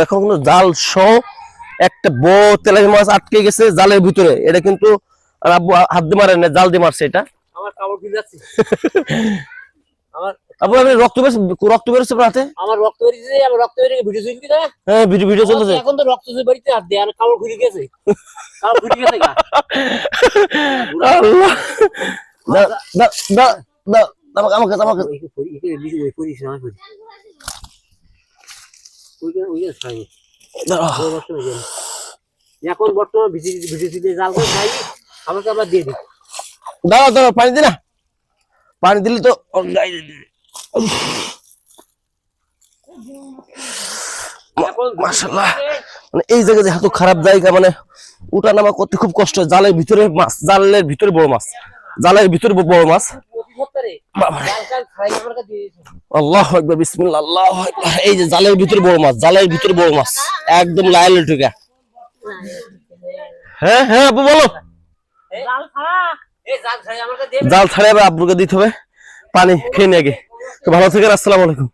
এখন কোনো জাল একটা বড় তেলাপি মাছ আটকে গেছে জালের ভিতরে। এটা কিন্তু আব্বু হাত দিয়ে মারে না, জাল দিয়ে মারছে এটা। আমার কামড় দিয়ে যাচ্ছে। আব্বু আমি রক্ত বেরোচ্ছে হাতে। আমার রক্ত বেরিয়েছে, আমি রক্ত বেরিয়ে ভিডিও চলছি না। হ্যাঁ ভিডিও চলতেছে। এখন তো রক্ত বেরিয়েছে হাত দিয়ে, আর কামড় ঘুরে গেছে। কামড় ঘুরে গেছে গা। আল্লাহ দা দা দা দা আমাকে এখন বর্তমান ভিডিও জাল করে খাই, আমাকে আবার দিয়ে দিই। দাও পানি দি না, পানি দিলে তো মাশাআল্লাহ। মানে এই জায়গায় এত খারাপ জায়গা, মানে উঠা নামা করতে খুব কষ্ট। জালের ভিতরে মাছ, জালের ভিতরে বড় মাছ, জালের ভিতরে বড় মাছ। আল্লাহু আকবার, বিসমিল্লাহ, আল্লাহু আকবার। এই যে জালের ভিতরে বড় মাছ, জালের ভিতরে বড় মাছ, একদম লাইলে ঢুকা। হ্যাঁ আব্বু বলো। জাল ছাড়া আব্বুকে দিতে হবে পানি খেয়ে নিয়ে আগে। তো ভালো থাকেন, আসসালামু আলাইকুম।